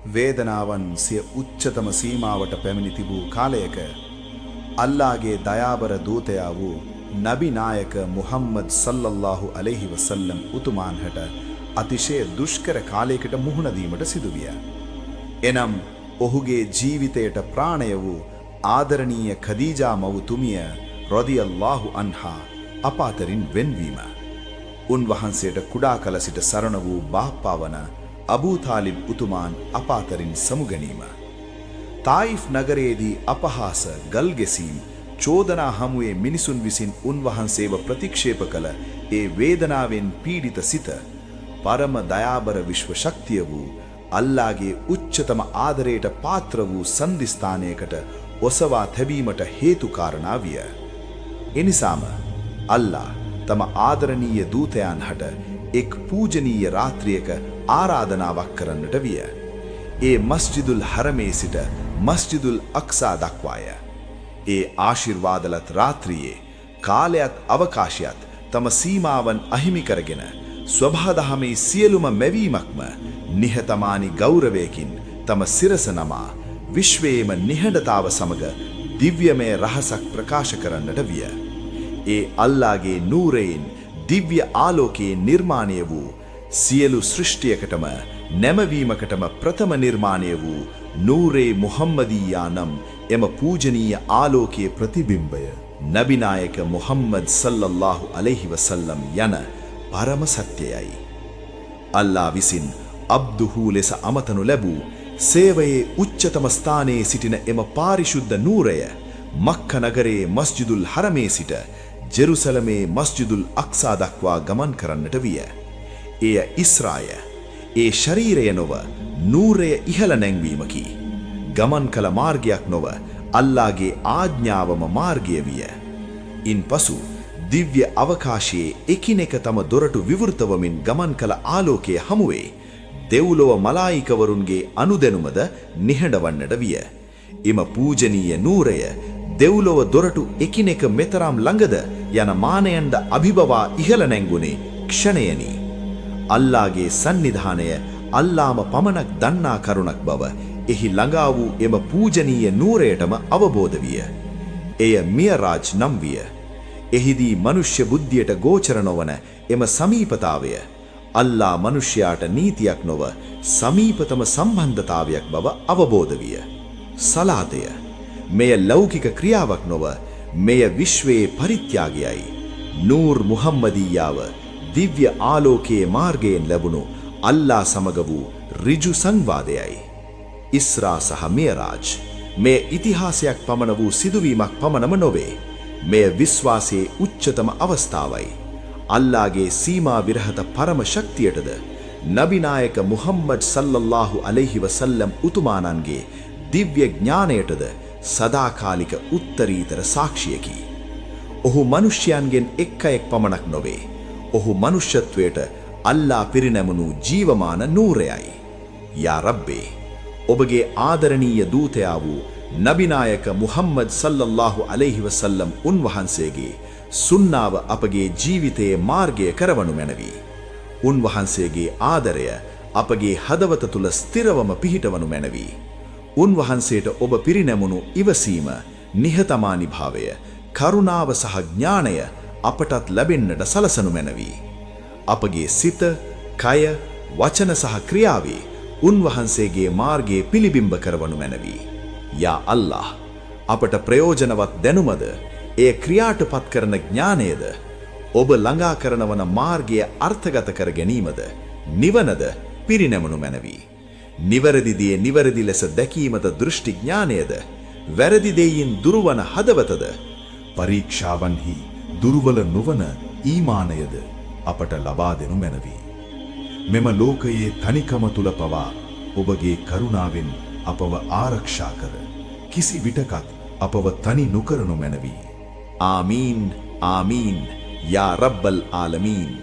වේදනාවන් සිය උච්චතම සීමාවට පැමිණි තිබූ කාලයක අල්ලාහගේ දයාබර දූතයා වූ නබි නායක මුහම්මද් සල්ලල්ලාහු අලයිහි වසල්ලම් උතුමාන්හට අතිශය දුෂ්කර කාලයකට මුහුණ දීමට සිදුවිය. එනම් ඔහුගේ ජීවිතයට ප්‍රාණය වූ ආදරණීය ඛදීජා මව්තුමිය රදියල්ලාහු අන්හා අප අතරින් වෙන්වීම. උන්වහන්සේට කුඩා කල සිට සරණ වූ බාප්පා වන අබූ තාලිබ් උතුමාන් අප අතරින් සමුගැනීම. තායිෆ් නගරයේදී අපහාස ගල්ගෙසීම් චෝදනා හමුවේ මිනිසුන් විසින් උන්වහන්සේව ප්‍රතික්ෂේප කළ ඒ වේදනාවෙන් පීඩිත සිත පරම දයාබර විශ්ව ශක්තිය වූ අල්ලාහගේ උච්චතම ආදරයට පාත්‍ර වූ සන්දිස්ථානයකට ඔසවා තැබීමට හේතු කාරණා විය. එනිසාම අල්ලාහ් තම ආදරණීය දූතයන්හට එක් පූජනීය රාත්‍රියක ආරාධනාවක් කරන්නට විය. ඒ මස්ජිදුල් හරමේ සිට මස්ජිදුල් අක්සා දක්වාය. ඒ ආශිර්වාදලත් රාත්‍රියේ කාලයත් අවකාශයත් තම සීමාවන් අහිමි කරගෙන ස්වභාදහමේ සියලුම මැවීමක්ම නිහතමානි ගෞරවයකින් තම සිරස නමා විශ්වයේම නිහඬතාව සමග දිව්‍යමය රහසක් ප්‍රකාශ කරන්නට විය. ඒ අල්ලාහගේ නූරයෙන් දිව්‍ය ආලෝකයේ නිර්මාණය වූ සියලු සෘෂ්ටියකටම නැමවීමකටම ප්‍රථම නිර්මාණය වූ නූරේ මුහම්මදීයා නම් එම පූජනීය ආලෝකයේ ප්‍රතිබිම්බය නබිනායක මුහම්මද් සල්ලල්ලාහු අලයිහි වසල්ලම් යන පරම සත්‍යයයි. අල්ලාහ් විසින් අබ්දුහු ලෙස අමතනු ලැබූ සේවයේ උච්චතම ස්ථානයේ සිටින එම පාරිශුද්ධ නූරය මක්ක නගරයේ මස්ජිදුල් හරමේ සිට ජෙරුසලමේ මස්ජිදුල් අක්සා දක්වා ගමන් කරන්නට විය. එය ඉස්රාය, ඒ ශරීරය නොව නූරය ඉහළ නැංවීමකි. ගමන් කළ මාර්ගයක් නොව අල්ලාහගේ ආඥාවම මාර්ගය විය. ඉන්පසු දිව්‍ය අවකාශයේ එකිනෙක තම දොරටු විවෘතවමින් ගමන් කළ ආලෝකයේ හමුවේ දෙව්ලොව මලායිකවරුන්ගේ අනුදැනුමද නිහඬවන්නට විය. එම පූජනීය නූරය දෙව්ලොව දොරටු එකිනෙක මෙතරම් ළඟද යන මානයන්ද අභිබවා ඉහළ නැංගුණේ ක්ෂණයනි. අල්ලාහගේ සන්නිධානය අල්ලාහම පමණක් දන්නා කරුණක් බව එහි ළඟා වූ එම පූජනීය නූරයටම අවබෝධ විය. එය මියරාජ් නම් විය. එහිදී මනුෂ්‍ය බුද්ධියට ගෝචර නොවන එම සමීපතාවය අල්ලාහ් මනුෂ්‍යයාට නීතියක් නොව සමීපතම සම්බන්ධතාවයක් බව අවබෝධ විය. සලාතය මෙය ලෞකික ක්‍රියාවක් නොව මෙය විශ්වයේ පරිත්‍යාගයයි. නූර් මුහම්මදීයාව දිව්‍ය ආලෝකයේ මාර්ගයෙන් ලැබුණු අල්ලාහ් සමග වූ ඍජු සංවාදයයි. ඉස්රා සහ මියරාජ් මේ ඉතිහාසයක් පමණ වූ සිදුවීමක් පමණම නොවේ. මෙය විශ්වාසයේ උච්චතම අවස්ථාවයි. අල්ලාහගේ සීමා විරහත පරම ශක්තියටද නබිනායක මුහම්මද් සල්ලල්ලාහු අලයිහි වසල්ලම් උතුමාණන්ගේ දිව්‍ය ඥාණයටද සදාකාලික උත්තරීතර සාක්ෂියකි. ඔහු මනුෂ්‍යයන්ගෙන් එක් අයෙක් පමණක් නොවේ. ඔහු මනුෂ්‍යත්වයට අල්ලාහ් පිරිනැමුණු ජීවමාන නූරයයි. යා රබ්බේ, ඔබගේ ආදරණීය දූතයා වූ නබිනායක මුහම්මද් සල්ලල්ලාහු අලයිහි වසල්ලම් උන්වහන්සේගේ සුන්නාව අපගේ ජීවිතයේ මාර්ගය කරවනු මැනවි. උන්වහන්සේගේ ආදරය අපගේ හදවත තුල ස්ථිරවම පිහිටවනු මැනවි. උන්වහන්සේට ඔබ පිරිනැමුණු ඉවසීම, නිහතමානී භාවය, කරුණාව සහ ඥාණය අපටත් ලැබෙන්නට සලසනු මැනවි. අපගේ සිත, කය, වචන සහ ක්‍රියාවේ උන්වහන්සේගේ මාර්ගයේ පිළිබිඹ කරවනු මැනවි. යා අල්ලාහ්, අපට ප්‍රයෝජනවත් දැනුමද, එය ක්‍රියාටපත් කරන ඥානයද, ඔබ ළඟා කරනවන මාර්ගය අර්ථගත කර ගැනීමද, නිවනද පිරිනැමුණු මැනවි. නිවැරදි දේ නිවැරදි ලෙස දැකීමද දෘෂ්ටි ඥානයද, වැරදි දෙයින් දුරවන හදවතද, පරීක්ෂාවන්හි දුර්වල නොවන ඊමානයද අපට ලබා දෙනු මැනවි. මෙම ලෝකයේ තනිකම තුල පවා ඔබගේ කරුණාවෙන් අපව ආරක්ෂා කර කිසි විටකත් අපව තනි නොකරනු මැනවි. ආමීන් ආමීන් යා රබ්බල් ආලමීන්.